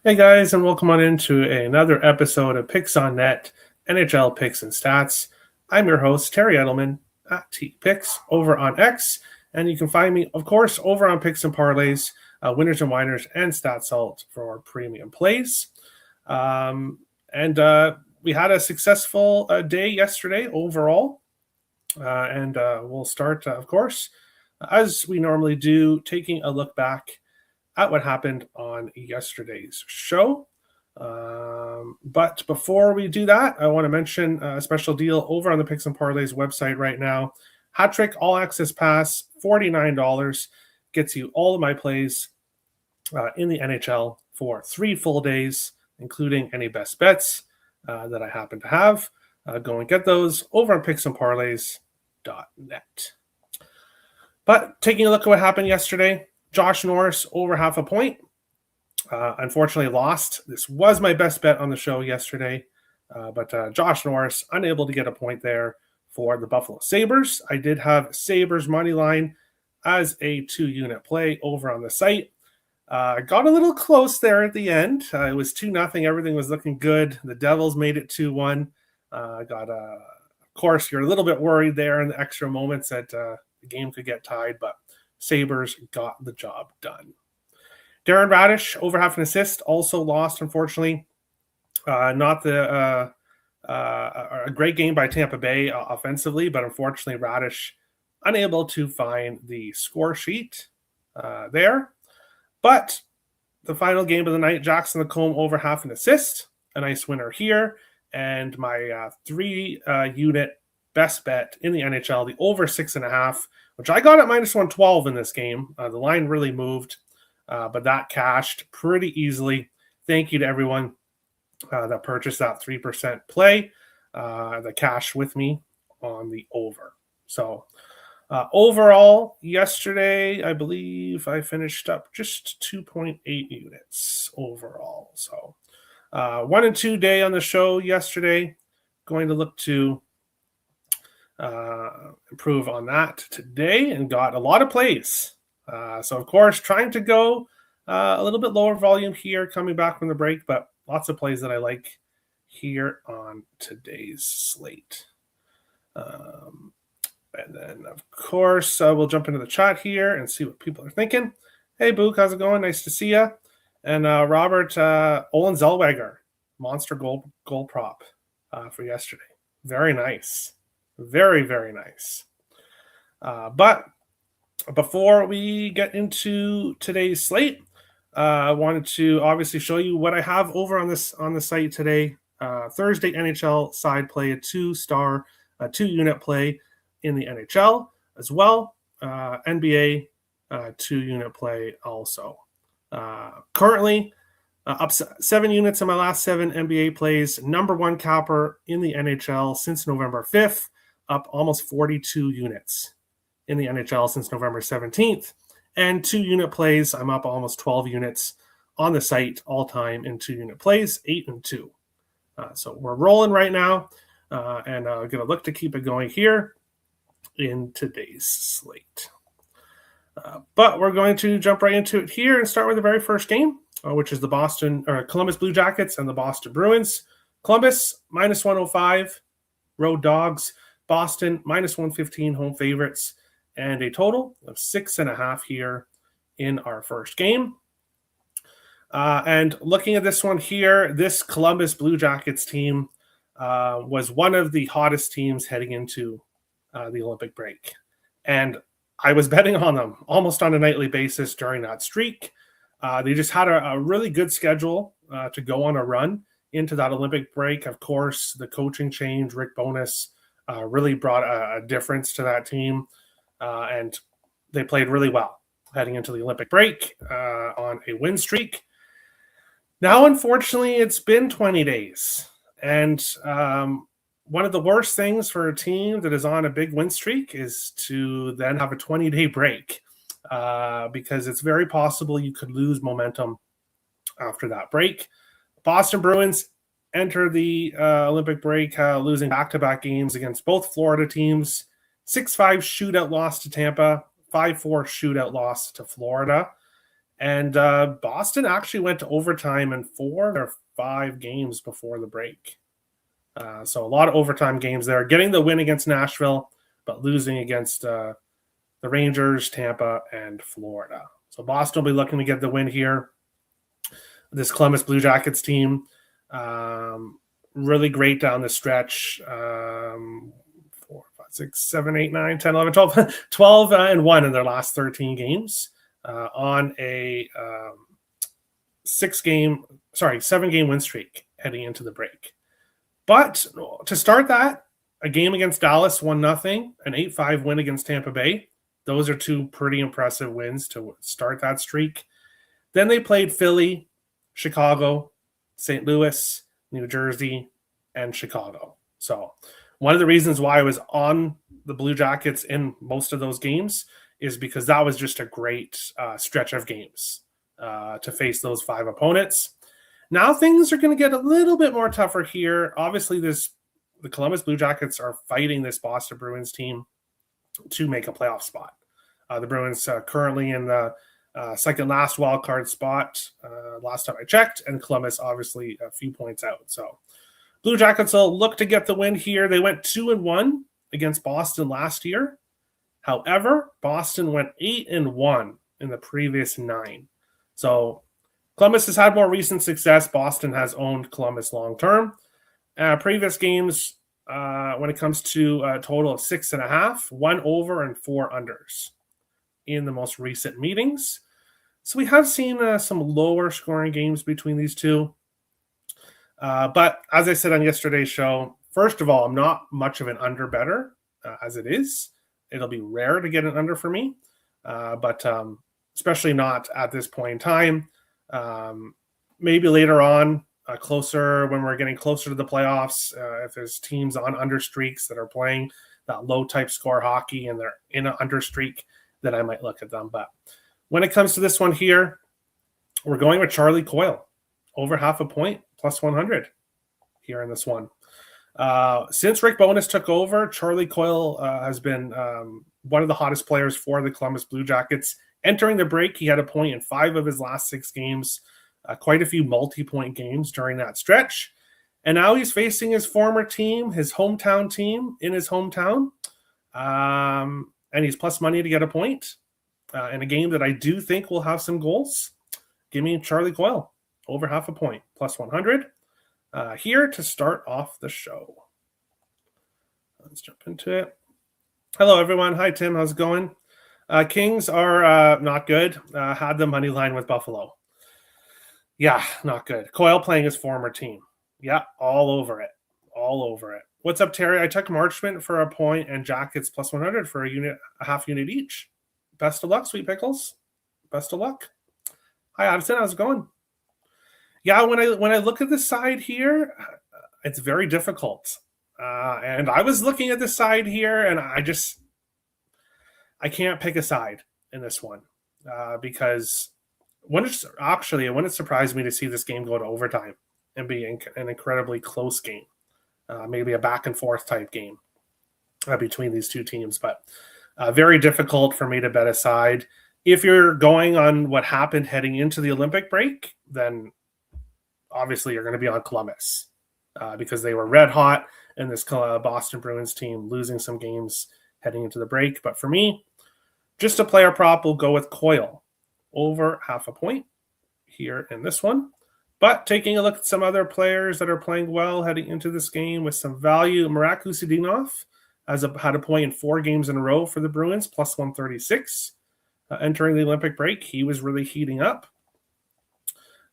Hey guys, and welcome on into another episode of Picks on Net, NHL Picks and Stats. I'm your host, Terry Edelmann at Picks over on X, and you can find me, of course, over on Picks and Parlays, Winners and Winers, and Stat Salt for premium plays. And we had a successful day yesterday overall, and we'll start, of course, as we normally do, taking a look back at what happened on yesterday's show. But before we do that, I want to mention a special deal over on the Picks and Parlays website right now. Hat Trick All Access Pass, $49, gets you all of my plays in the NHL for 3 full days, including any best bets that I happen to have. Go and get those over on picksandparlays.net. But taking a look at what happened yesterday, Josh Norris over half a point. Unfortunately lost. This was my best bet on the show yesterday. But Josh Norris unable to get a point there for the Buffalo Sabres. I did have Sabres money line as a 2-unit play over on the site. Got a little close there at the end. It was 2-0. Everything was looking good. The Devils made it 2-1. Of course, you're a little bit worried there in the extra moments that the game could get tied, but Sabres got the job done. Darren Radish, over half an assist, also lost, unfortunately. Not a great game by Tampa Bay offensively, but unfortunately Radish unable to find the score sheet there. But the final game of the night, Jackson Lacombe over half an assist, a nice winner here. And my 3-unit best bet in the NHL, the over 6.5, which I got at minus 112 in this game. The line really moved, but that cashed pretty easily. Thank you to everyone that purchased that 3% play, that cashed with me on the over. So overall, yesterday, I believe I finished up just 2.8 units overall. So 1 and 2 day on the show yesterday. Going to look to improve on that today and got a lot of plays. So, of course, trying to go a little bit lower volume here coming back from the break, but lots of plays that I like here on today's slate. And then, of course, we'll jump into the chat here and see what people are thinking. Hey, Book, how's it going? Nice to see you. And Robert Olin Zellweger, monster goal prop for yesterday. Very nice. Very, very nice. But before we get into today's slate, I wanted to obviously show you what I have over on the site today. Thursday NHL side play, a 2-unit play in the NHL as well. NBA 2-unit play also. Currently up 7 units in my last 7 NBA plays. Number 1 capper in the NHL since November 5th. Up almost 42 units in the NHL since November 17th. And 2-unit plays, I'm up almost 12 units on the site all time in 2-unit plays, 8 and 2. So we're rolling right now, and I'm going to look to keep it going here in today's slate. But we're going to jump right into it here and start with the very first game, which is the Columbus Blue Jackets and the Boston Bruins. Columbus, minus 105, road dogs. Boston, minus 115, home favorites, and a total of 6.5 here in our first game. And looking at this one here, this Columbus Blue Jackets team was one of the hottest teams heading into the Olympic break. And I was betting on them almost on a nightly basis during that streak. They just had a really good schedule to go on a run into that Olympic break. Of course, the coaching change, Rick Bowness, really brought a difference to that team, and they played really well heading into the Olympic break on a win streak. Now, unfortunately, it's been 20 days, and one of the worst things for a team that is on a big win streak is to then have a 20-day break, because it's very possible you could lose momentum after that break. Boston Bruins enter the Olympic break losing back-to-back games against both Florida teams. 6-5 shootout loss to Tampa, 5-4 shootout loss to Florida. And Boston actually went to overtime in 4 or 5 games before the break. So a lot of overtime games there. Getting the win against Nashville, but losing against the Rangers, Tampa, and Florida. So Boston will be looking to get the win here. This Columbus Blue Jackets team, really great down the stretch. 4, 5, 6, 7, 8, 9, 10, 11, 12, 12 and 1 in their last 13 games on a 7-game win streak heading into the break. But to start that, a game against Dallas, 1-0, an 8-5 win against Tampa Bay. Those are 2 pretty impressive wins to start that streak. Then they played Philly, Chicago, St. Louis, New Jersey, and Chicago. So one of the reasons why I was on the Blue Jackets in most of those games is because that was just a great stretch of games to face those 5 opponents. Now things are going to get a little bit more tougher here. Obviously, the Columbus Blue Jackets are fighting this Boston Bruins team to make a playoff spot. The Bruins currently in the second last wild card spot last time I checked, and Columbus obviously a few points out. So Blue Jackets will look to get the win here. They went 2-1 against Boston last year. However, Boston went 8-1 in the previous 9. So Columbus has had more recent success. Boston has owned Columbus long term. Previous games, when it comes to a total of 6.5, 1 over and 4 unders in the most recent meetings. So we have seen some lower scoring games between these two. But as I said on yesterday's show, first of all, I'm not much of an under bettor as it is. It'll be rare to get an under for me, but especially not at this point in time. Maybe later on, closer when we're getting closer to the playoffs, if there's teams on under streaks that are playing that low type score hockey and they're in an under streak, then I might look at them. But when it comes to this one here, we're going with Charlie Coyle over half a point plus 100 here in this one. Since Rick Bowness took over, Charlie Coyle has been one of the hottest players for the Columbus Blue Jackets. Entering the break, he had a point in 5 of his last 6 games, quite a few multi-point games during that stretch. And now he's facing his former team, his hometown team in his hometown. And he's plus money to get a point in a game that I do think will have some goals. Give me Charlie Coyle over half a point plus 100 here to start off the show. Let's jump into it. Hello, everyone. Hi, Tim. How's it going? Kings are not good. Had the money line with Buffalo. Yeah, not good. Coyle playing his former team. Yeah, all over it. All over it. What's up, Terry? I took Marchment for a point and Jackets plus 100 for a half unit each. Best of luck, Sweet Pickles. Best of luck. Hi, Addison. How's it going? Yeah, when I look at the side here, it's very difficult. And I was looking at the side here, and I can't pick a side in this one because it wouldn't surprise me to see this game go to overtime and be an incredibly close game, maybe a back and forth type game between these two teams. But very difficult for me to bet a side. If you're going on what happened heading into the Olympic break, then obviously you're going to be on Columbus because they were red hot in this Boston Bruins team, losing some games heading into the break. But for me, just a player prop, will go with Coyle over half a point here in this one. But taking a look at some other players that are playing well heading into this game with some value, Marat Kusadinov had a point in 4 games in a row for the Bruins, plus 136. Entering the Olympic break, he was really heating up.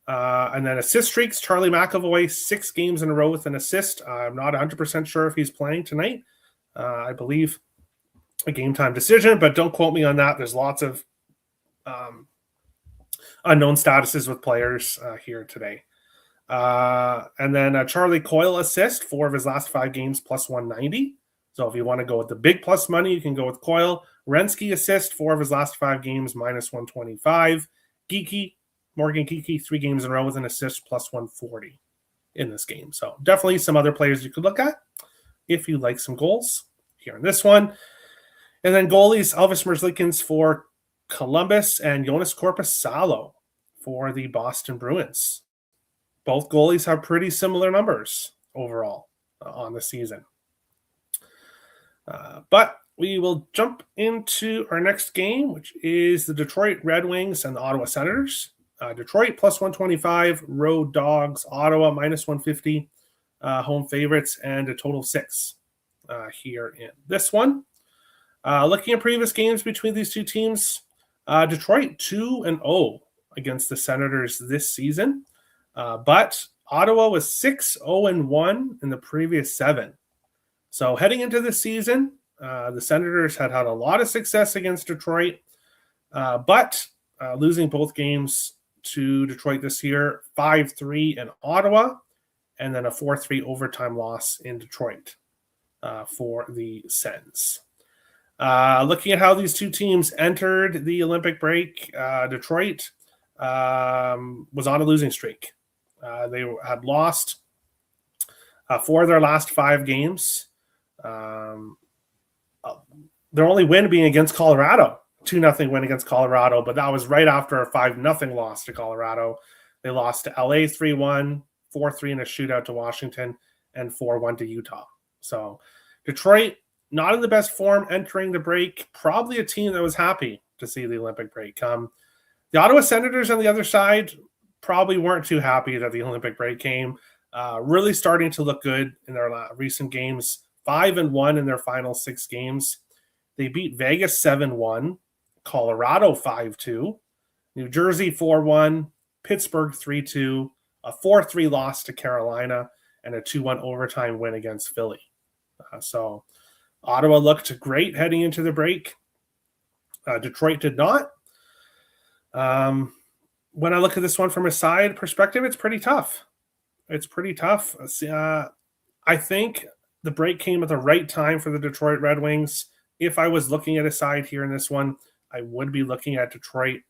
And then assist streaks, Charlie McAvoy, 6 games in a row with an assist. I'm not 100% sure if he's playing tonight. I believe a game time decision, but don't quote me on that. There's lots of unknown statuses with players here today. And then Charlie Coyle assist, 4 of his last 5 games, plus 190. So if you want to go with the big plus money, you can go with Coyle. Renski assist, 4 of his last 5 games, minus 125. Morgan Geeky, 3 games in a row with an assist, plus 140 in this game. So definitely some other players you could look at if you like some goals here in this one. And then goalies, Elvis Merzlikins for Columbus and Jonas Korpisalo for the Boston Bruins. Both goalies have pretty similar numbers overall on the season. But we will jump into our next game, which is the Detroit Red Wings and the Ottawa Senators. Detroit plus 125, road dogs. Ottawa minus 150, home favorites, and a total 6 here in this one. Looking at previous games between these two teams, Detroit 2-0 against the Senators this season, but Ottawa was 6-0-1 in the previous 7. So heading into this season, the Senators had a lot of success against Detroit, but losing both games to Detroit this year, 5-3 in Ottawa, and then a 4-3 overtime loss in Detroit for the Sens. Looking at how these two teams entered the Olympic break, Detroit was on a losing streak. They had lost 4 of their last 5 games. Their only win being against Colorado, 2-0 win against Colorado, but that was right after a 5-0 loss to Colorado. They lost to LA 3-1, 4-3 in a shootout to Washington, and 4-1 to Utah. So Detroit, not in the best form entering the break, probably a team that was happy to see the Olympic break come. The Ottawa Senators on the other side probably weren't too happy that the Olympic break came. Really starting to look good in their recent games, 5-1 in their final 6 games. They beat Vegas 7-1, Colorado 5-2, New Jersey 4-1, Pittsburgh 3-2, a 4-3 loss to Carolina, and a 2-1 overtime win against Philly. So Ottawa looked great heading into the break. Detroit did not. When I look at this one from a side perspective, it's pretty tough. I think the break came at the right time for the Detroit Red Wings. If I was looking at a side here in this one, I would be looking at Detroit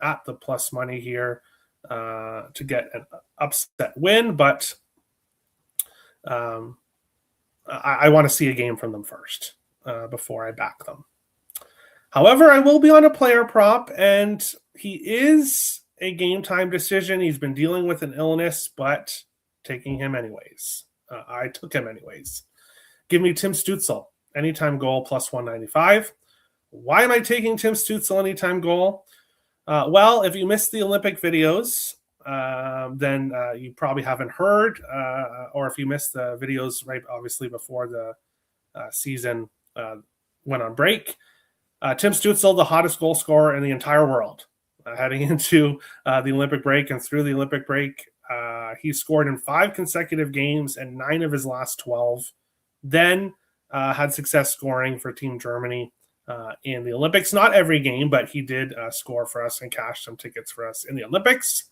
at the plus money here to get an upset win, but I want to see a game from them first before I back them. However, I will be on a player prop, and he is a game time decision. He's been dealing with an illness, but taking him anyways. I took him anyways. Give me Tim Stützle, anytime goal, plus 195. Why am I taking Tim Stützle anytime goal? Well, if you missed the Olympic videos, then you probably haven't heard, or if you missed the videos right, obviously before the season went on break, Tim Stützle, the hottest goal scorer in the entire world, heading into the Olympic break and through the Olympic break. He scored in 5 consecutive games and 9 of his last 12. Then had success scoring for Team Germany in the Olympics. Not every game, but he did score for us and cash some tickets for us in the Olympics.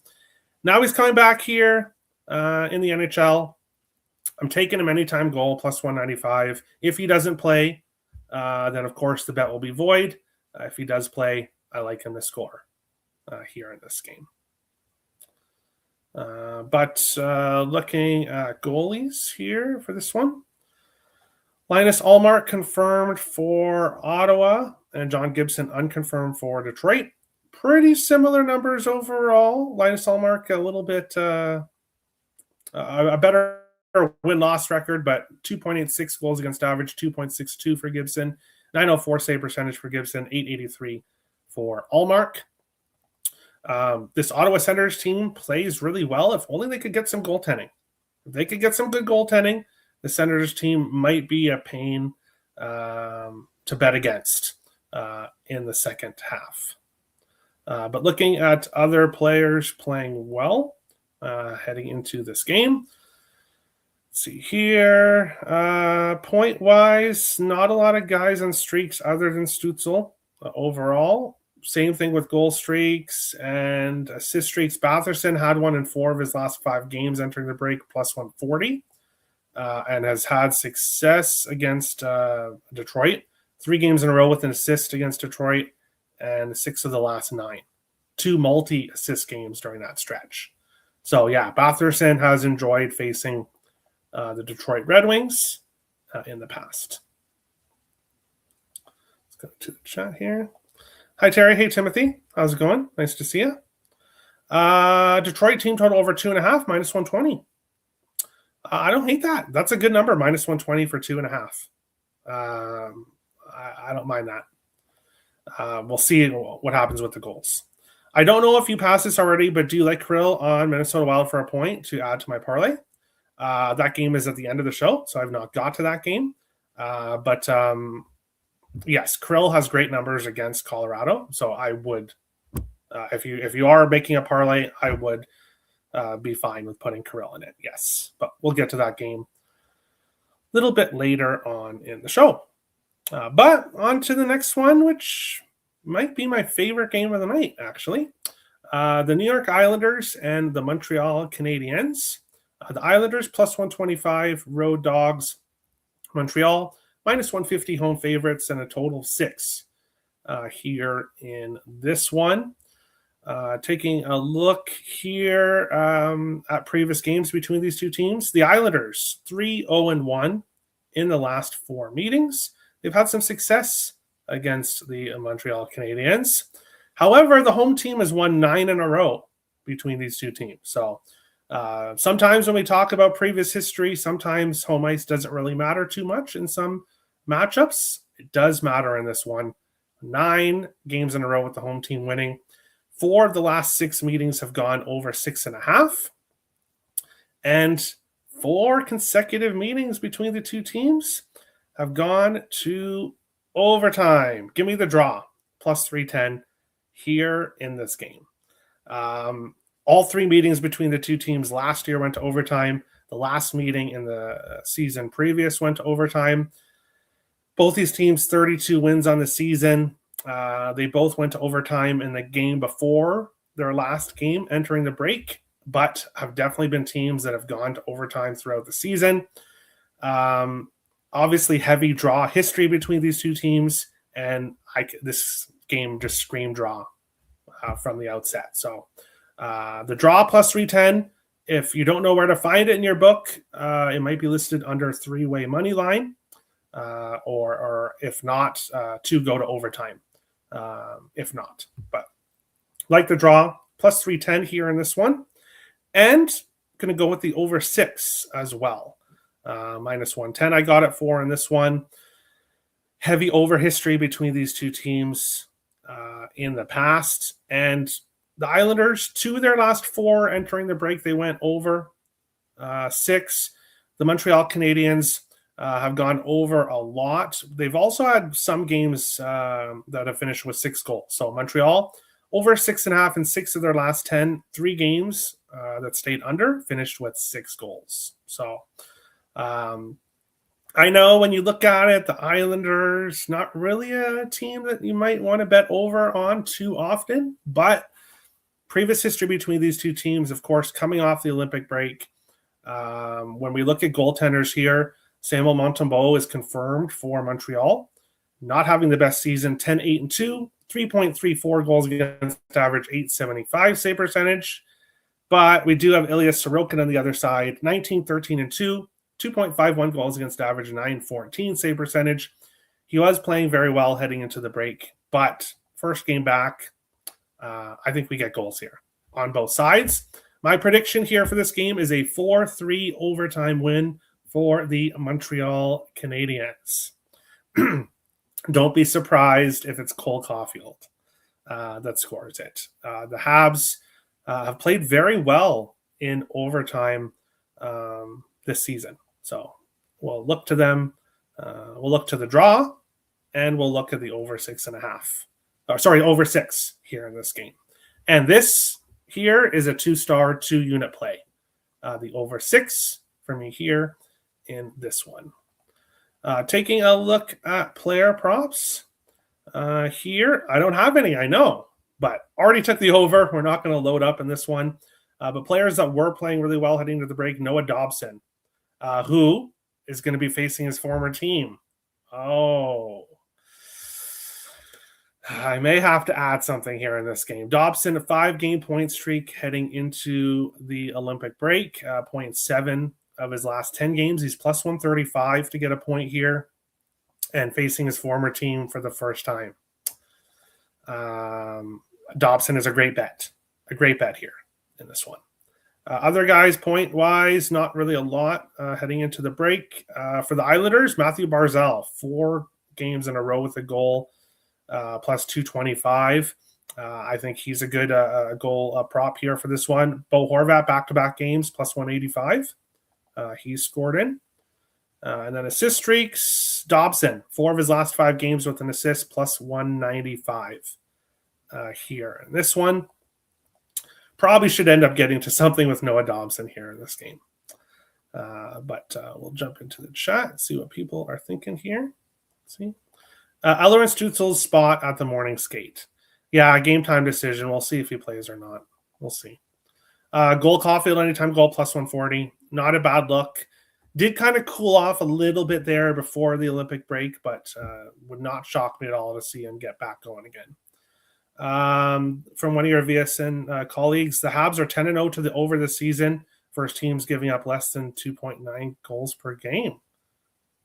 Now he's coming back here in the NHL. I'm taking him anytime goal, plus 195. If he doesn't play, then of course the bet will be void. If he does play, I like him to score here in this game. But looking at goalies here for this one, Linus Ullmark confirmed for Ottawa and John Gibson unconfirmed for Detroit. Pretty similar numbers overall. Linus Ullmark a little bit a better win-loss record, but 2.86 goals against average, 2.62 for Gibson, 904 save percentage for Gibson, 883 for Ullmark. This Ottawa Senators team plays really well. If only they could get some goaltending. If they could get some good goaltending, the Senators team might be a pain to bet against in the second half. But looking at other players playing well heading into this game, let's see here. Point-wise, not a lot of guys on streaks other than Stützle overall. Same thing with goal streaks and assist streaks. Batherson had one in 4 of his last 5 games entering the break, plus 140, and has had success against Detroit. 3 games in a row with an assist against Detroit, and 6 of the last 9. 2 multi-assist games during that stretch. So, yeah, Batherson has enjoyed facing the Detroit Red Wings in the past. Let's go to the chat here. Hi, Terry. Hey, Timothy. How's it going? Nice to see you. Detroit team total over 2.5, minus 120. I don't hate that. That's a good number, minus 120 for 2.5. I don't mind that. We'll see what happens with the goals. I don't know if you passed this already, but do you like Krill on Minnesota Wild for a point to add to my parlay? That game is at the end of the show, so I've not got to that game. But yes, Krill has great numbers against Colorado, so I would, if you are making a parlay, I would be fine with putting Krill in it. Yes, but we'll get to that game a little bit later on in the show. But on to the next one, which might be my favorite game of the night, actually. The New York Islanders and the Montreal Canadiens. The Islanders plus 125, road dogs. Montreal minus 150, home favorites, and a total of 6 here in this one. Taking a look here at previous games between these two teams. The Islanders 3-0-1 in the last 4 meetings. They've had some success against the Montreal Canadiens. However, the home team has won 9 in a row between these two teams. So sometimes when we talk about previous history, sometimes home ice doesn't really matter too much in some matchups. It does matter in this one. 9 games in a row with the home team winning. 4 of the last 6 meetings have gone over 6.5. And 4 consecutive meetings between the two teams have gone to overtime. Give me the draw, plus 310 here in this game. All 3 meetings between the two teams last year went to overtime. The last meeting in the season previous went to overtime. Both these teams, 32 wins on the season. They both went to overtime in the game before their last game entering the break, but have definitely been teams that have gone to overtime throughout the season. Obviously, heavy draw history between these two teams, and this game just screamed draw from the outset. So the draw plus 310, if you don't know where to find it in your book, it might be listed under 3-way money line, or if not, to go to overtime. If not, but like the draw, plus 310 here in this one, and going to go with the over 6 as well. Minus 110 I got it for in this one. Heavy over history between these two teams in the past, and the Islanders, 2 of their last 4 entering the break, they went over 6. The Montreal Canadiens have gone over a lot. They've also had some games that have finished with 6 goals. So Montreal over 6.5 in 6 of their last 10. 3 games that stayed under finished with 6 goals. So I know when you look at it, the Islanders, not really a team that you might want to bet over on too often, but previous history between these two teams, of course, coming off the Olympic break. When we look at goaltenders here, Samuel Montembeault is confirmed for Montreal, not having the best season, 10-8-2, 3.34 goals against average, 875 save percentage. But we do have Ilya Sorokin on the other side, 19-13-2, 2.51 goals against average, 914 save percentage. He was playing very well heading into the break, but first game back, I think we get goals here on both sides. My prediction here for this game is a 4-3 overtime win for the Montreal Canadiens. Don't be surprised if it's Cole Caulfield that scores it. The Habs have played very well in overtime this season. So we'll look to them. We'll look to the draw, and we'll look at the over 6.5. Over 6 here in this game. And this here is a 2-star, 2-unit play. The over 6 for me here in this one. Taking a look at player props here. I don't have any, I know, but already took the over. We're not going to load up in this one. But players that were playing really well heading to the break, Noah Dobson, who is going to be facing his former team. Oh, I may have to add something here in this game. Dobson, a 5-game point streak heading into the Olympic break, 0.7 of his last 10 games. He's plus 135 to get a point here and facing his former team for the first time. Dobson is a great bet here in this one. Other guys, point-wise, not really a lot heading into the break. For the Islanders, Matthew Barzal, 4 games in a row with a goal, plus 225. I think he's a good goal prop here for this one. Bo Horvat, back-to-back games, plus 185. He's scored in. And then assist streaks, Dobson, 4 of his last 5 games with an assist, plus 195 here. And this one probably should end up getting to something with Noah Dobson here in this game. But we'll jump into the chat and see what people are thinking here. Let's see. Ellerin Stutzel's spot at the morning skate. Yeah, game time decision. We'll see if he plays or not. We'll see. Goal Caulfield, anytime goal, plus 140. Not a bad look. Did kind of cool off a little bit there before the Olympic break, but would not shock me at all to see him get back going again. From one of your VSN colleagues, the Habs are 10-0 to the over this season. First teams giving up less than 2.9 goals per game.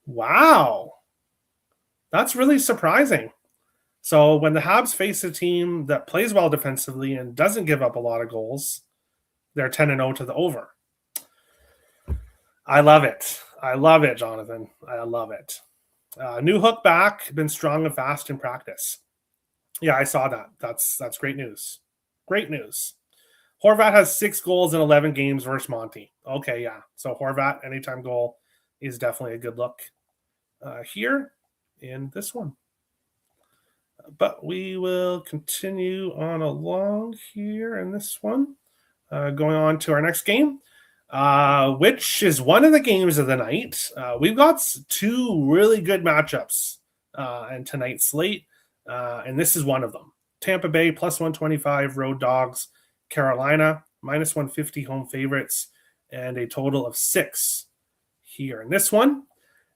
Wow. That's really surprising. So when the Habs face a team that plays well defensively and doesn't give up a lot of goals, they're 10-0 to the over. I love it. I love it, Jonathan. I love it. New hook back, been strong and fast in practice. Yeah, I saw that. That's great news. Great news. Horvat has 6 goals in 11 games versus Monty. Okay, yeah. So Horvat, anytime goal, is definitely a good look here in this one. But we will continue on along here in this one. Going on to our next game, which is one of the games of the night. We've got 2 really good matchups in tonight's slate. And this is one of them. Tampa Bay, plus 125, road dogs. Carolina, minus 150, home favorites. And a total of 6 here. In this one,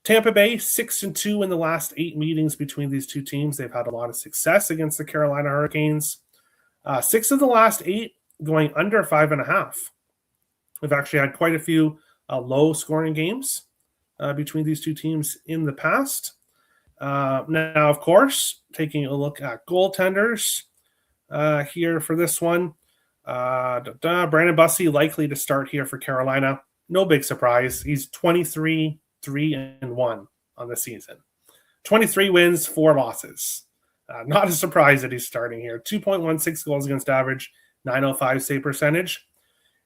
Tampa Bay, 6-2 in the last 8 meetings between these 2 teams. They've had a lot of success against the Carolina Hurricanes. 6 of the last 8 going under 5.5. We've actually had quite a few low-scoring games between these 2 teams in the past. Now, of course, taking a look at goaltenders here for this one. Brandon Bussi likely to start here for Carolina. No big surprise. He's 23-3-1 on the season. 23 wins, 4 losses. Not a surprise that he's starting here. 2.16 goals against average, 905 save percentage.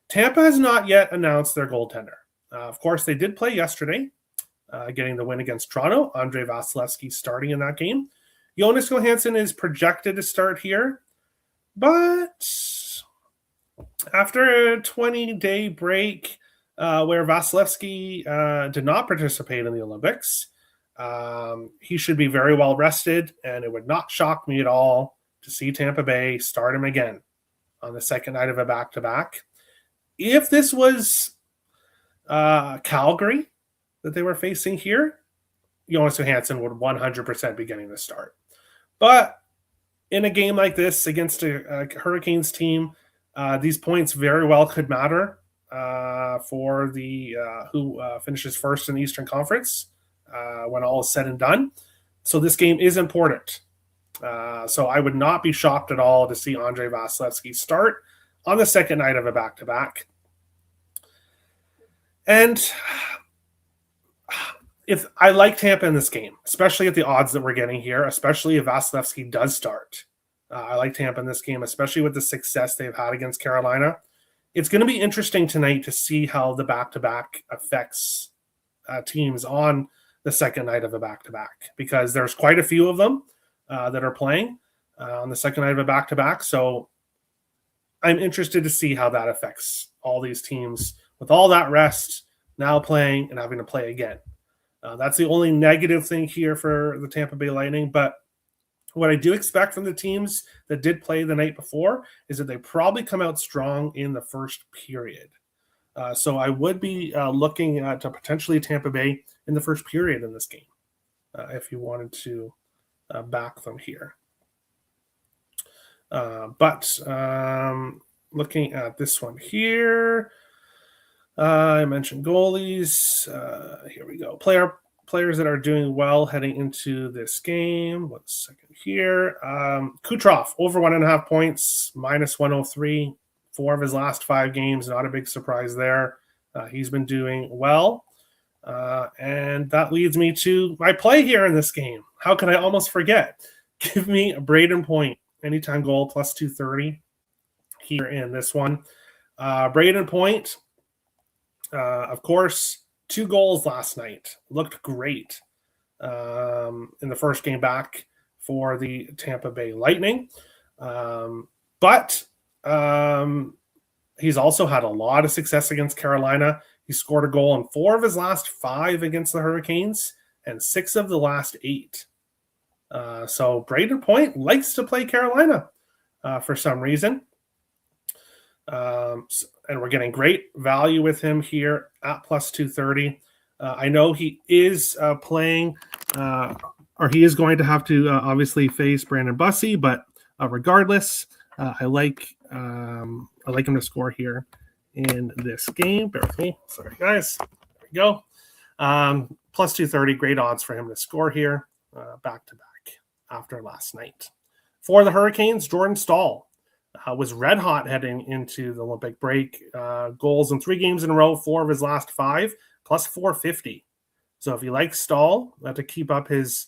Tampa has not yet announced their goaltender. Of course, they did play yesterday, getting the win against Toronto. Andrei Vasilevsky starting in that game. Jonas Johansson is projected to start here, but after a 20-day break where Vasilevsky did not participate in the Olympics, he should be very well rested, and it would not shock me at all to see Tampa Bay start him again on the second night of a back-to-back. If this was Calgary that they were facing here, Jonas Johansson would 100% be getting the start. But in a game like this against a Hurricanes team, these points very well could matter for the who finishes first in the Eastern Conference when all is said and done. So this game is important. So I would not be shocked at all to see Andrei Vasilevsky start on the second night of a back-to-back. And if I like Tampa in this game, especially at the odds that we're getting here, especially if Vasilevsky does start. I like Tampa in this game, especially with the success they've had against Carolina. It's going to be interesting tonight to see how the back-to-back affects teams on the second night of a back-to-back, because there's quite a few of them that are playing on the second night of a back-to-back. So I'm interested to see how that affects all these teams with all that rest, now playing and having to play again. That's the only negative thing here for the Tampa Bay Lightning. But what I do expect from the teams that did play the night before is that they probably come out strong in the first period. So I would be looking at potentially Tampa Bay in the first period in this game if you wanted to back them here. But looking at this one here, I mentioned goalies. Here we go. Player players that are doing well heading into this game. 1 second here. Kucherov, over 1.5 points, minus 103. 4 of his last 5 games. Not a big surprise there. He's been doing well. And that leads me to my play here in this game. How could I almost forget? Give me a Braden Point. Anytime goal, plus 230 here in this one. Braden Point, of course, 2 goals last night. Looked great in the first game back for the Tampa Bay Lightning. But he's also had a lot of success against Carolina. He scored a goal in 4 of his last 5 against the Hurricanes and 6 of the last 8. So Braden Point likes to play Carolina for some reason. And we're getting great value with him here at plus 230. I know he is playing, or he is going to have to obviously face Brandon Bussey, but regardless, I like him to score here in this game. Bear with me. Sorry, guys. There we go. Plus 230, great odds for him to score here back-to-back after last night. For the Hurricanes, Jordan Staal was red hot heading into the Olympic break. Goals in 3 games in a row, 4 of his last 5, plus 450. So if you like Staal to keep up his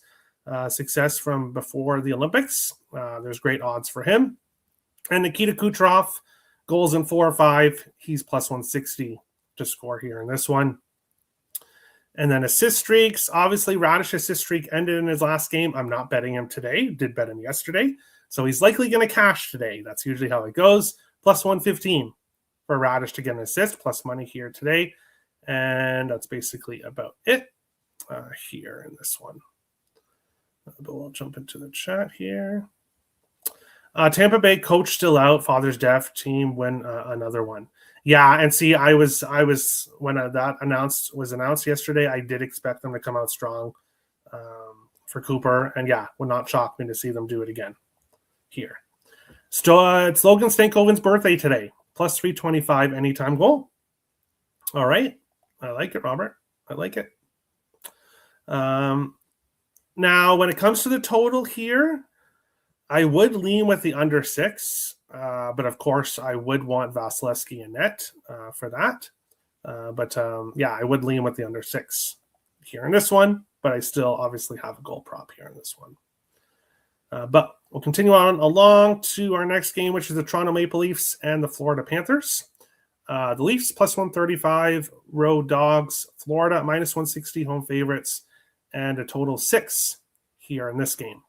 success from before the Olympics, there's great odds for him. And Nikita Kucherov, goals in 4 or 5, he's plus 160 to score here in this one. And then assist streaks, obviously Radish assist streak ended in his last game. I'm not betting him today, did bet him yesterday. So he's likely going to cash today. That's usually how it goes. Plus 115 for Radish to get an assist, plus money here today. And that's basically about it here in this one. But we'll jump into the chat here. Tampa Bay coach still out. Father's death. Team win another one. Yeah, and see, I was when that was announced yesterday. I did expect them to come out strong for Cooper, and yeah, would not shock me to see them do it again here. It's Logan Stankoven's birthday today. Plus 325 anytime goal. All right, I like it, Robert. I like it. Now, when it comes to the total here, I would lean with the under 6. But of course, I would want Vasilevsky and net for that. Yeah, I would lean with the under 6 here in this one, but I still obviously have a goal prop here in this one. But we'll continue on along to our next game, which is the Toronto Maple Leafs and the Florida Panthers. The Leafs plus 135, road dogs. Florida minus 160, home favorites, and a total 6 here in this game.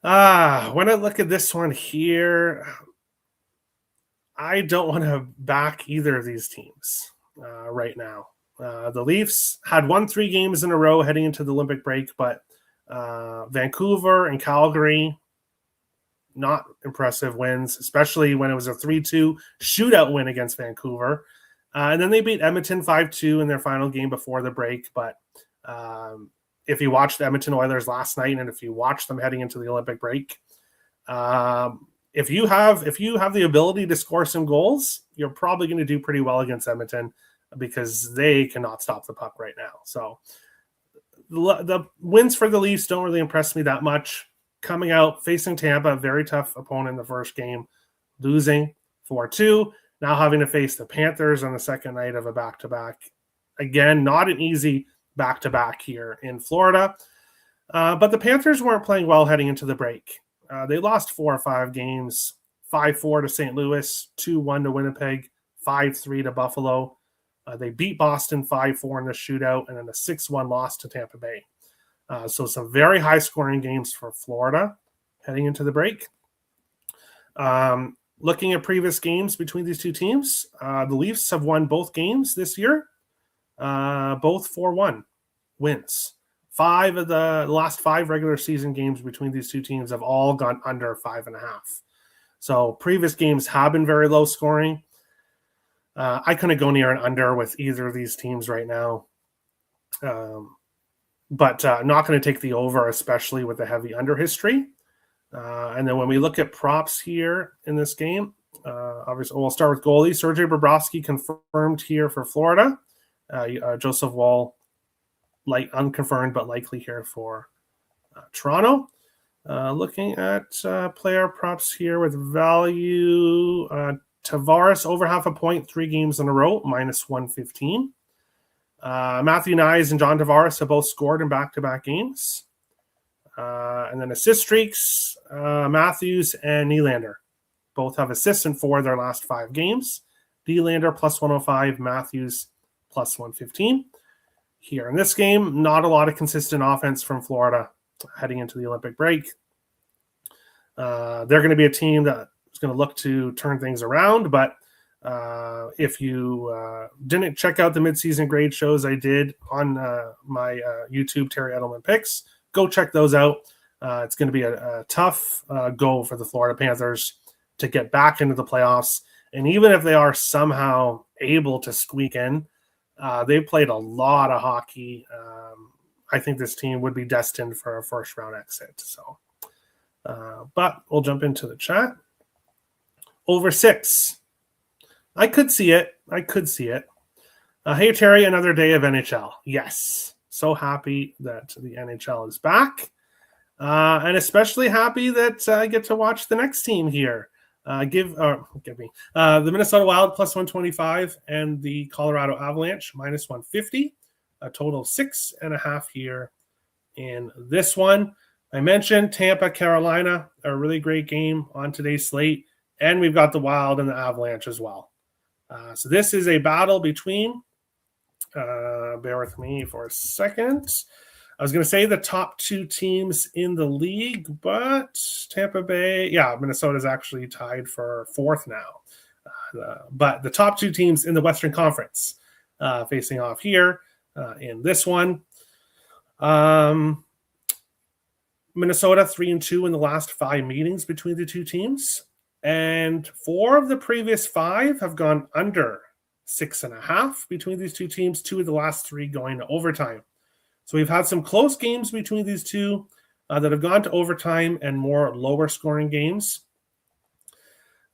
When I look at this one here, I don't want to back either of these teams right now. The Leafs had won 3 games in a row heading into the Olympic break, but Vancouver and Calgary, not impressive wins, especially when it was a 3-2 shootout win against Vancouver. And then they beat Edmonton 5-2 in their final game before the break, but if you watched the Edmonton Oilers last night, and if you watch them heading into the Olympic break, if you have the ability to score some goals, you're probably going to do pretty well against Edmonton because they cannot stop the puck right now. So the wins for the Leafs don't really impress me that much. Coming out, facing Tampa, very tough opponent in the first game, losing 4-2. Now having to face the Panthers on the second night of a back-to-back. Again, not an easy back-to-back here in Florida. But the Panthers weren't playing well heading into the break. They lost 4 or 5 games, 5-4 to St. Louis, 2-1 to Winnipeg, 5-3 to Buffalo. They beat Boston 5-4 in the shootout, and then a 6-1 loss to Tampa Bay. So some very high-scoring games for Florida heading into the break. Looking at previous games between these two teams, the Leafs have won both games this year. Both 4-1 wins. 5 of the last 5 regular season games between these two teams have all gone under 5.5. So previous games have been very low scoring. I couldn't go near an under with either of these teams right now. But not going to take the over, especially with the heavy under history. And then when we look at props here in this game, obviously we'll start with goalie. Sergei Bobrovsky confirmed here for Florida. Joseph Woll unconfirmed, but likely here for Toronto. Looking at player props here with value. Tavares over half a point, 3 games in a row, minus 115. Matthew Nyes and John Tavares have both scored in back-to-back games. And then assist streaks, Matthews and Nylander both have assists in 4 of their last 5 games. Nylander plus 105, Matthews plus 115. Here in this game, not a lot of consistent offense from Florida heading into the Olympic break. They're going to be a team that is going to look to turn things around, but if you didn't check out the midseason grade shows I did on my YouTube, Terry Edelmann Picks, go check those out. It's going to be a tough go for the Florida Panthers to get back into the playoffs. And even if they are somehow able to squeak in, they've played a lot of hockey. I think this team would be destined for a first-round exit. So, but we'll jump into the chat. Over 6. I could see it. Hey, Terry, another day of NHL. Yes. So happy that the NHL is back. And especially happy that I get to watch the next team here. The Minnesota Wild plus 125 and the Colorado Avalanche minus 150. A total of 6.5 here in this one. I mentioned Tampa, Carolina, a really great game on today's slate. And we've got the Wild and the Avalanche as well. So this is a battle between, bear with me for a second. I was going to say the top 2 teams in the league, but Tampa Bay, Minnesota's actually tied for 4th now. But the top 2 teams in the Western Conference facing off here in this one. Minnesota 3-2 in the last 5 meetings between the 2 teams. And 4 of the previous 5 have gone under 6.5 between these 2 teams. 2 of the last 3 going to overtime. So we've had some close games between these 2 that have gone to overtime and more lower scoring games.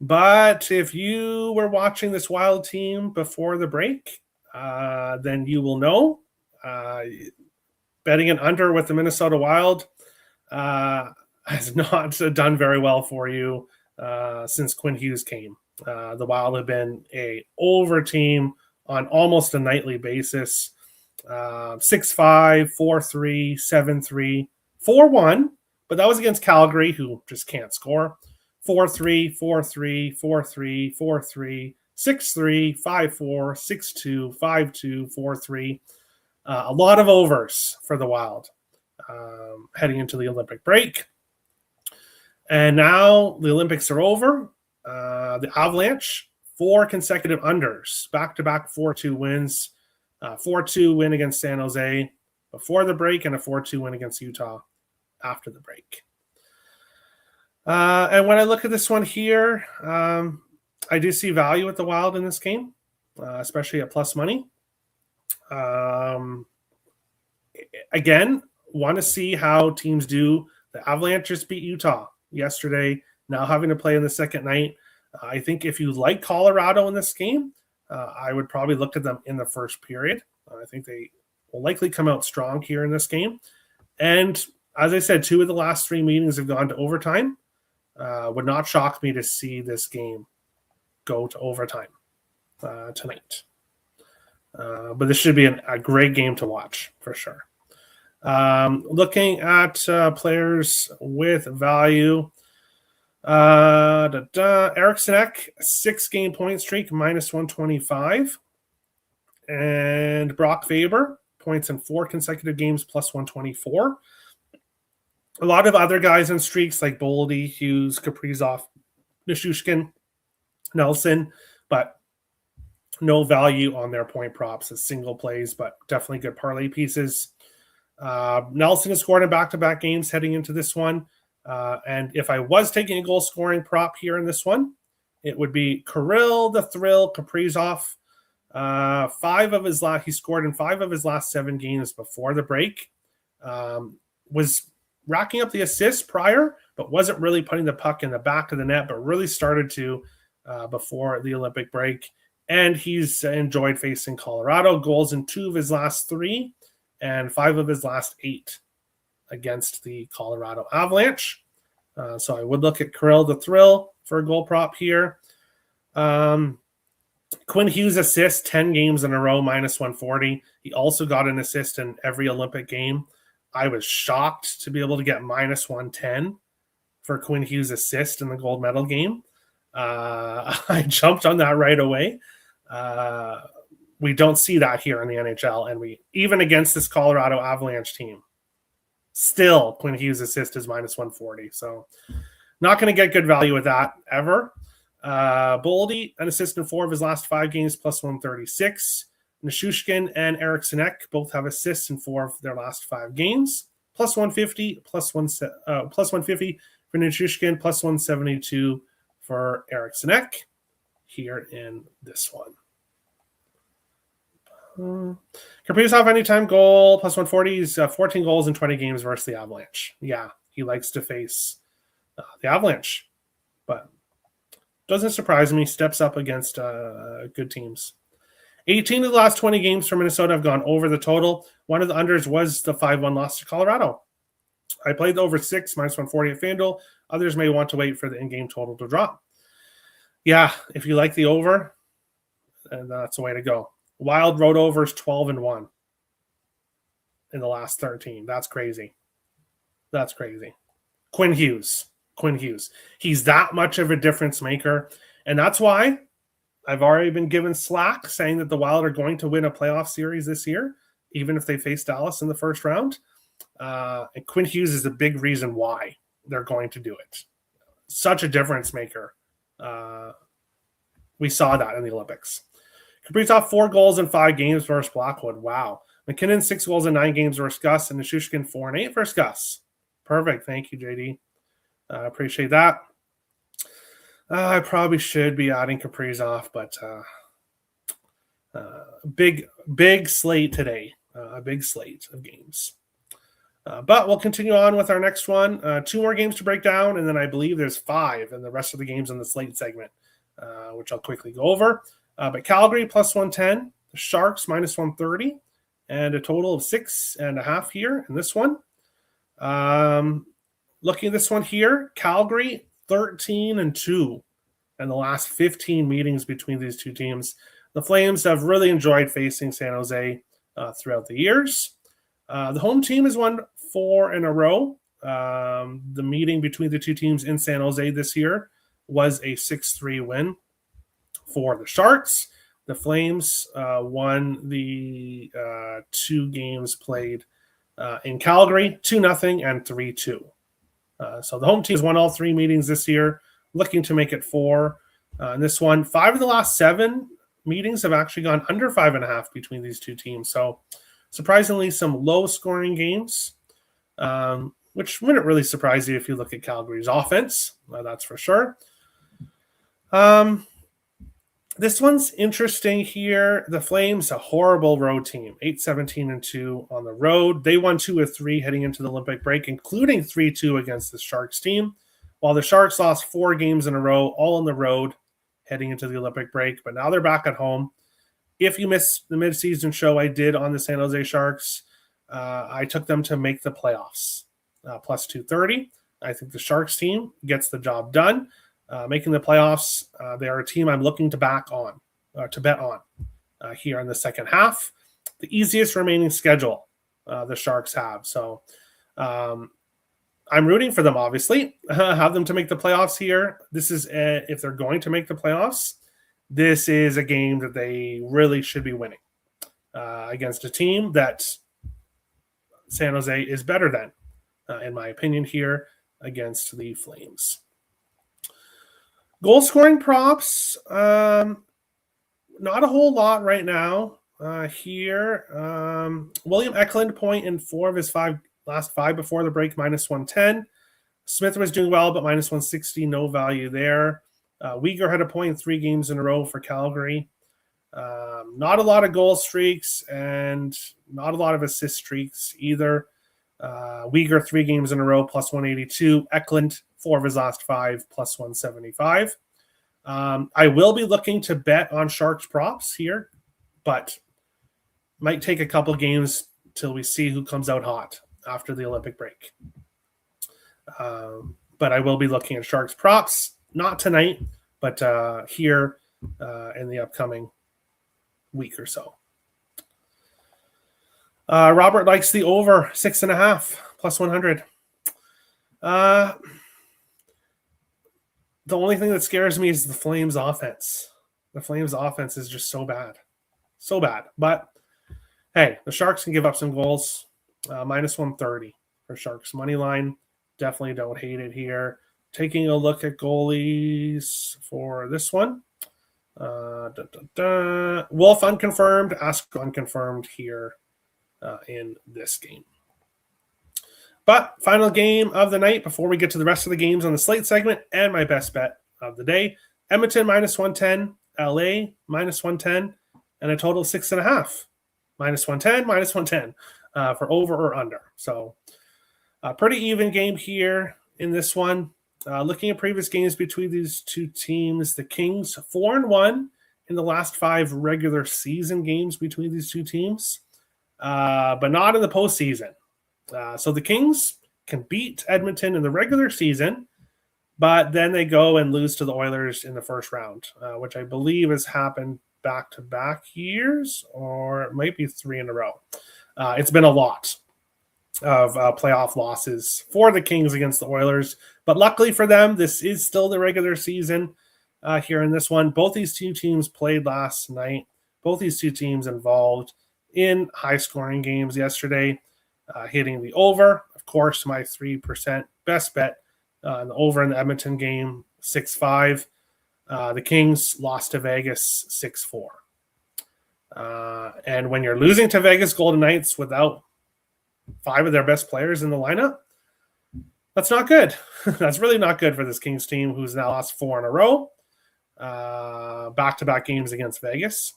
But if you were watching this Wild team before the break, then you will know betting an under with the Minnesota Wild has not done very well for you since Quinn Hughes came. The Wild have been a over team on almost a nightly basis. 6-5, 4-3, 7-3, 4-1, but that was against Calgary, who just can't score. 4-3, 4-3, 4-3, 4-3, 6-3, 5-4, 6-2, 5-2, 4-3. A lot of overs for the Wild heading into the Olympic break. And now the Olympics are over. The Avalanche, 4 consecutive unders, back-to-back 4-2 wins. 4-2 win against San Jose before the break and a 4-2 win against Utah after the break. And when I look at this one here, I do see value at the Wild in this game, especially at plus money. Again, want to see how teams do. The Avalanche just beat Utah yesterday, now having to play in the second night. I think if you like Colorado in this game, I would probably look at them in the first period. I think they will likely come out strong here in this game. And as I said, 2 of the last 3 meetings have gone to overtime. Would not shock me to see this game go to overtime tonight. But this should be a great game to watch for sure. Looking at players with value. Eriksson Ek, 6-game point streak, minus 125. And Brock Faber, points in 4 consecutive games, plus 124. A lot of other guys in streaks like Boldy, Hughes, Kaprizov, Nishushkin, Nelson, but no value on their point props as single plays, but definitely good parlay pieces. Nelson has scored in back-to-back games heading into this one. And if I was taking a goal scoring prop here in this one, it would be Kirill the Thrill Kaprizov. He scored in 5 of his last 7 games before the break. Was racking up the assists prior, but wasn't really putting the puck in the back of the net, but really started to before the Olympic break. And he's enjoyed facing Colorado. Goals in 2 of his last 3 and 5 of his last 8 against the Colorado Avalanche. So I would look at Kirill the Thrill for a goal prop here. Quinn Hughes assist 10 games in a row, -140. He also got an assist in every Olympic game. I was shocked to be able to get -110 for Quinn Hughes assist in the gold medal game. I jumped on that right away. We don't see that here in the NHL, and we even against this Colorado Avalanche team, still Quinn Hughes assist is -140. So not going to get good value with that ever. Boldy, an assist in 4 of his last 5 games, +136. Nichushkin and Eriksson both have assists in 4 of their last 5 games, +150, +150 for Nichushkin, +172 for Eriksson here in this one. Kaprizov anytime goal, +140. He's 14 goals in 20 games versus the Avalanche. Yeah, he likes to face the Avalanche, but doesn't surprise me. Steps up against good teams. 18 of the last 20 games for Minnesota have gone over the total. One of the unders was the 5-1 loss to Colorado. I played the over 6, -140 at FanDuel. Others may want to wait for the in-game total to drop. Yeah, if you like the over, then that's the way to go. Wild road overs 12-1 in the last 13. That's crazy. That's crazy. Quinn Hughes. He's that much of a difference maker. And that's why I've already been given slack saying that the Wild are going to win a playoff series this year, even if they face Dallas in the first round. And Quinn Hughes is a big reason why they're going to do it. Such a difference maker. We saw that in the Olympics. Kaprizov 4 goals in 5 games versus Blackwood. Wow. McKinnon 6 goals in 9 games versus Gus, and Nichushkin 4 and 8 versus Gus. Perfect. Thank you, JD. I appreciate that. I probably should be adding Kaprizov, but big slate today. A big slate of games. But we'll continue on with our next one. 2 more games to break down, and then I believe there's 5 in the rest of the games in the slate segment, which I'll quickly go over. But Calgary +110, the Sharks -130, and a total of 6.5 here in this one. Looking at this one here, Calgary 13-2 in the last 15 meetings between these two teams. The Flames have really enjoyed facing San Jose throughout the years. The home team has won 4 in a row. The meeting between the two teams in San Jose this year was a 6-3 win for the Sharks. The Flames won the 2 games played in Calgary, 2-0 and 3-2. So the home team has won all 3 meetings this year, looking to make it 4. In this one, 5 of the last 7 meetings have actually gone under 5.5 between these two teams. So surprisingly, some low-scoring games, which wouldn't really surprise you if you look at Calgary's offense. That's for sure. This one's interesting here. The Flames, a horrible road team, 8-17-2 on the road. They won 2 of 3 heading into the Olympic break, including 3-2 against the Sharks team, while the Sharks lost 4 games in a row, all on the road heading into the Olympic break. But now they're back at home. If you missed the midseason show I did on the San Jose Sharks, I took them to make the playoffs, +230. I think the Sharks team gets the job done. Making the playoffs, they are a team I'm looking to bet on here in the second half. The easiest remaining schedule the Sharks have. So I'm rooting for them, obviously. Have them to make the playoffs here. This is, if they're going to make the playoffs, this is a game that they really should be winning against a team that San Jose is better than, in my opinion, here against the Flames. Goal scoring props, not a whole lot right now here. William Eklund point in 4 of his last 5 before the break, -110. Smith was doing well, but -160, no value there. Uyghur had a point in 3 games in a row for Calgary. Not a lot of goal streaks and not a lot of assist streaks either. Uyghur 3 games in a row, +182. Eklund 4 of his last 5, +175. I will be looking to bet on Sharks props here, but might take a couple games till we see who comes out hot after the Olympic break. But I will be looking at Sharks props, not tonight, but here in the upcoming week or so. Robert likes the over 6.5 plus 100. The only thing that scares me is the Flames offense. The Flames offense is just so bad. So bad. But hey, the Sharks can give up some goals. Minus 130 for Sharks money line. Definitely don't hate it here. Taking a look at goalies for this one. Wolf unconfirmed, Ask unconfirmed here in this game. But final game of the night before we get to the rest of the games on the slate segment and my best bet of the day. Edmonton minus 110, LA minus 110, and a total of 6.5. Minus 110, minus 110 for over or under. So a pretty even game here in this one. Looking at previous games between these two teams, the Kings 4-1 in the last 5 regular season games between these two teams, but not in the postseason. So the Kings can beat Edmonton in the regular season, but then they go and lose to the Oilers in the first round, which I believe has happened back-to-back years, or it might be 3 in a row. It's been a lot of playoff losses for the Kings against the Oilers. But luckily for them, this is still the regular season here in this one. Both these two teams played last night. Both these two teams involved in high-scoring games yesterday, hitting the over. Of course, my 3% best bet, the over in the Edmonton game, 6-5. The Kings lost to Vegas 6-4. And when you're losing to Vegas Golden Knights without 5 of their best players in the lineup, that's not good. That's really not good for this Kings team, who's now lost 4 in a row, back-to-back games against Vegas.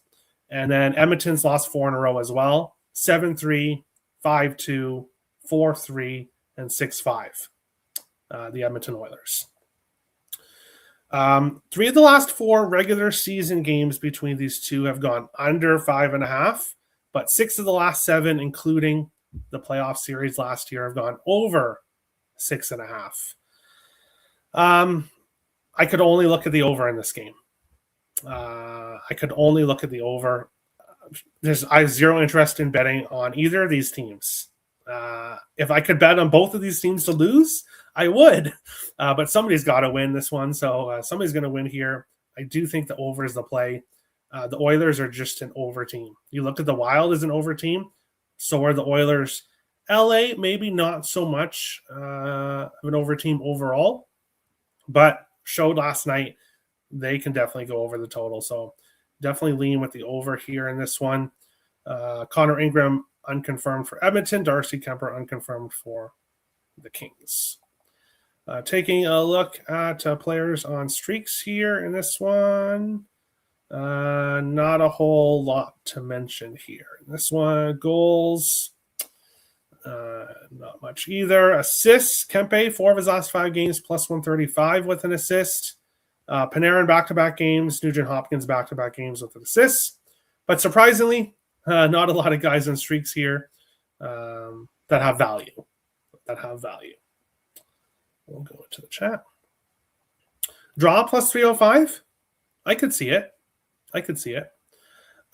And then Edmonton's lost 4 in a row as well, 7-3, 5-2, 4-3, and 6-5, the Edmonton Oilers. 3 of the last 4 regular season games between these two have gone under 5.5, but 6 of the last 7, including the playoff series last year, have gone over 6.5. I could only look at the over in this game. I could only look at the over. I have zero interest in betting on either of these teams. If I could bet on both of these teams to lose, I would. But somebody's got to win this one, so somebody's going to win here. I do think the over is the play. The Oilers are just an over team. You look at the Wild as an over team. So are the Oilers. LA, maybe not so much of an over team overall, but showed last night they can definitely go over the total. So definitely lean with the over here in this one. Connor Ingram unconfirmed for Edmonton. Darcy Kemper unconfirmed for the Kings. Taking a look at players on streaks here in this one. Not a whole lot to mention here. In this one, goals, not much either. Assists, Kempe, 4 of his last 5 games, plus 135 with an assist. Panarin, back-to-back games. Nugent Hopkins, back-to-back games with an assist. But surprisingly, not a lot of guys on streaks here that have value. We'll go into the chat. Draw plus 305. I could see it.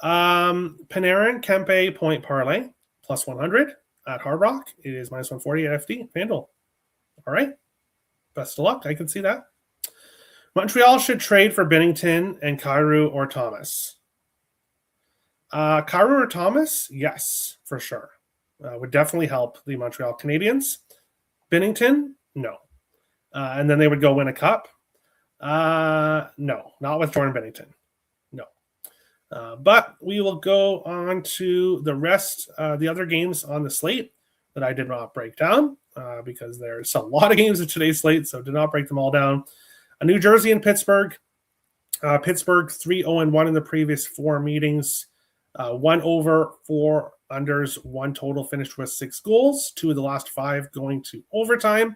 Panarin, Kempe, point parlay, plus 100 at Hard Rock. It is minus 140 at FD. FanDuel. All right. Best of luck. I can see that. Montreal should trade for Binnington and Kyrou or Thomas. Kyrou or Thomas? Yes, for sure. Would definitely help the Montreal Canadiens. Binnington? No. And then they would go win a cup? No, not with Jordan Binnington. But we will go on to the rest, the other games on the slate that I did not break down because there's a lot of games in today's slate, so did not break them all down. New Jersey and Pittsburgh. Pittsburgh 3-0-1 in the previous 4 meetings. 1 over, 4 unders, 1 total, finished with 6 goals. 2 of the last 5 going to overtime.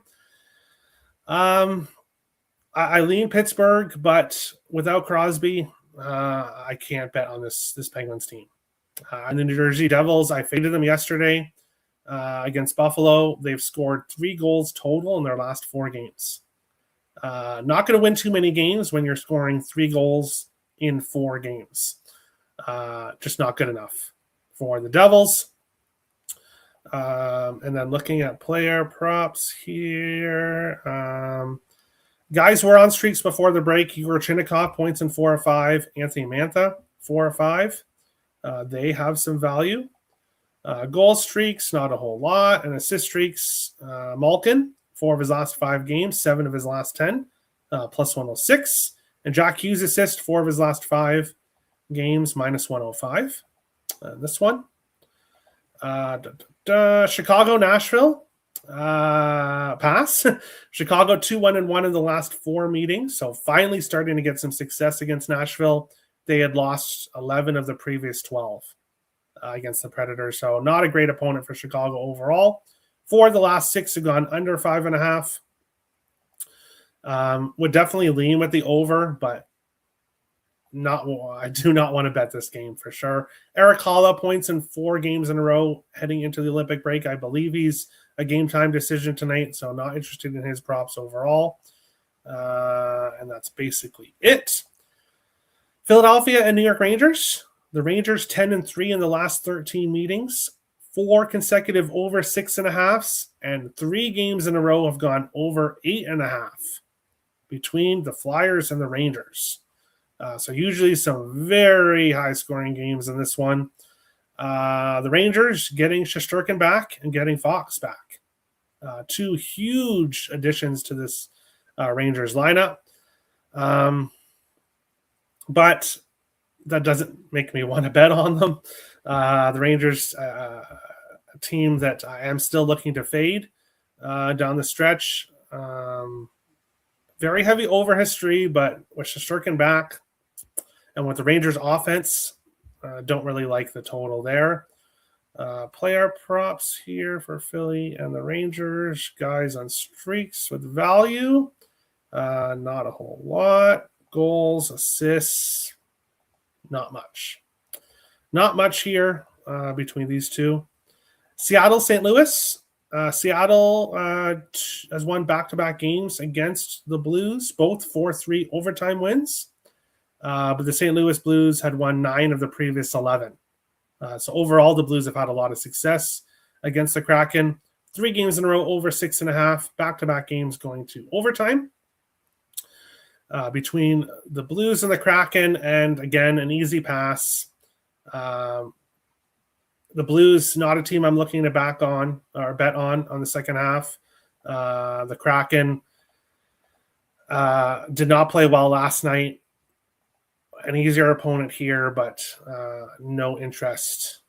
I lean Pittsburgh, but without Crosby, I can't bet on this Penguins team. And the New Jersey Devils, I faded them yesterday against Buffalo. They've scored 3 goals total in their last 4 games. Not going to win too many games when you're scoring 3 goals in 4 games. Just not good enough for the Devils. And then looking at player props here. Guys who were on streaks before the break: Igor Chinnikov, points in 4 or 5. Anthony Mantha, 4 or 5. They have some value. Goal streaks, not a whole lot. And assist streaks: Malkin, 4 of his last 5 games, 7 of his last 10, plus 106. And Jack Hughes assist, 4 of his last 5 games, minus 105. This one. Chicago, Nashville. Pass. Chicago 2-1-1 in the last 4 meetings, so finally starting to get some success against Nashville. They had lost 11 of the previous 12 against the Predators, so not a great opponent for Chicago overall. 4 of the last 6 have gone under 5.5. Would definitely lean with the over, but I do not want to bet this game for sure. Eric Halla, points in 4 games in a row heading into the Olympic break. I believe he's a game time decision tonight, so not interested in his props overall. And that's basically it. Philadelphia and New York Rangers. The Rangers 10-3 in the last 13 meetings. 4 consecutive over 6.5s, and 3 games in a row have gone over 8.5 between the Flyers and the Rangers. So usually some very high-scoring games in this one. The Rangers getting Shesterkin back and getting Fox back. 2 huge additions to this Rangers lineup. But that doesn't make me want to bet on them. The Rangers, a team that I am still looking to fade down the stretch. Very heavy over history, but with Shesterkin back and with the Rangers offense, don't really like the total there. Player props here for Philly and the Rangers. Guys on streaks with value. Not a whole lot. Goals, assists, not much. Not much here between these two. Seattle, St. Louis. Seattle has won back-to-back games against the Blues, both 4-3 overtime wins. But the St. Louis Blues had won 9 of the previous 11. So overall, the Blues have had a lot of success against the Kraken. 3 games in a row over 6.5, back-to-back games going to overtime. Between the Blues and the Kraken, and again, an easy pass. The Blues, not a team I'm looking to back on or bet on the second half. The Kraken did not play well last night. An easier opponent here, but no interest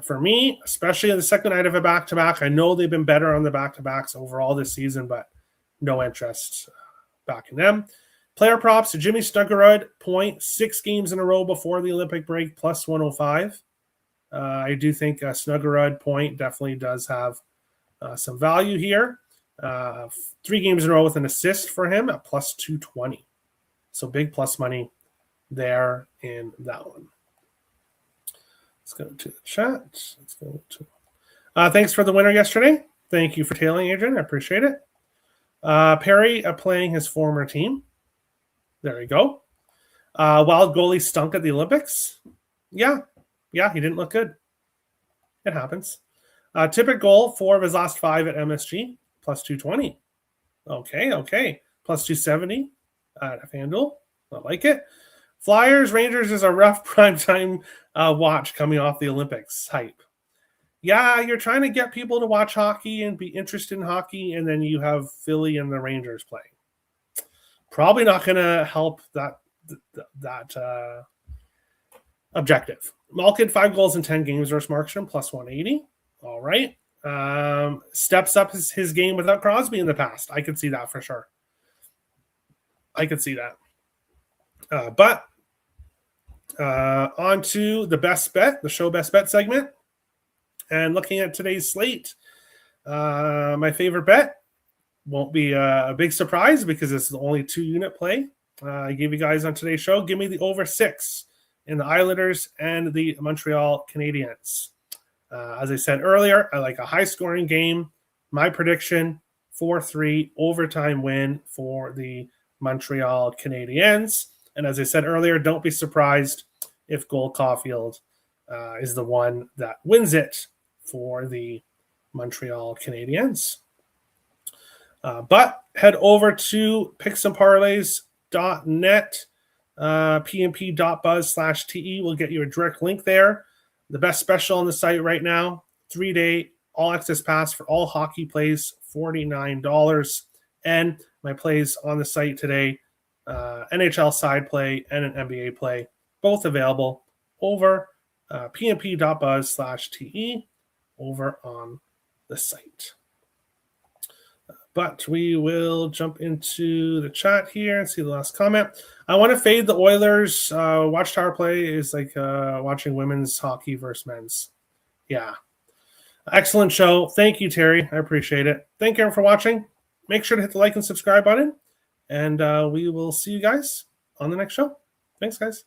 for me, especially in the second night of a back-to-back. I know they've been better on the back-to-backs overall this season, but no interest backing them. Player props: Jimmy Snuggerud, point 6 games in a row before the Olympic break, plus 105. I do think Snuggerud point definitely does have some value here. 3 games in a row with an assist for him at plus 220. So big plus money there in that one. Let's go to the chat. Let's go to. Thanks for the winner yesterday. Thank you for tailing, Adrian. I appreciate it. Perry playing his former team. There you go. Wild goalie stunk at the Olympics. Yeah, he didn't look good. It happens. Tippett goal, 4 of his last 5 at MSG, plus 220. Okay. Plus 270 at FanDuel. I like it. Flyers, Rangers is a rough primetime watch coming off the Olympics hype. Yeah, you're trying to get people to watch hockey and be interested in hockey, and then you have Philly and the Rangers playing. Probably not going to help that objective. Malkin, 5 goals in 10 games versus Markstrom, plus 180. All right. Steps up his game without Crosby in the past. I could see that for sure. I could see that. But on to the best bet, the show best bet segment. And looking at today's slate, my favorite bet won't be a big surprise because it's the only 2-unit play I gave you guys on today's show. Give me the over 6 in the Islanders and the Montreal Canadiens. As I said earlier, I like a high-scoring game. My prediction, 4-3 overtime win for the Montreal Canadiens. And as I said earlier, don't be surprised if Cole Caulfield is the one that wins it for the Montreal Canadiens. But head over to picksandparlays.net, pmp.buzz/te will get you a direct link there. The best special on the site right now, 3-day all-access pass for all hockey plays, $49. And my plays on the site today, NHL side play and an NBA play, both available over pmp.buzz/te over on the site. But we will jump into the chat here and see the last comment. I want to fade the Oilers. Watchtower play is like watching women's hockey versus men's. Yeah. Excellent show. Thank you, Terry. I appreciate it. Thank you for watching. Make sure to hit the like and subscribe button. And we will see you guys on the next show. Thanks, guys.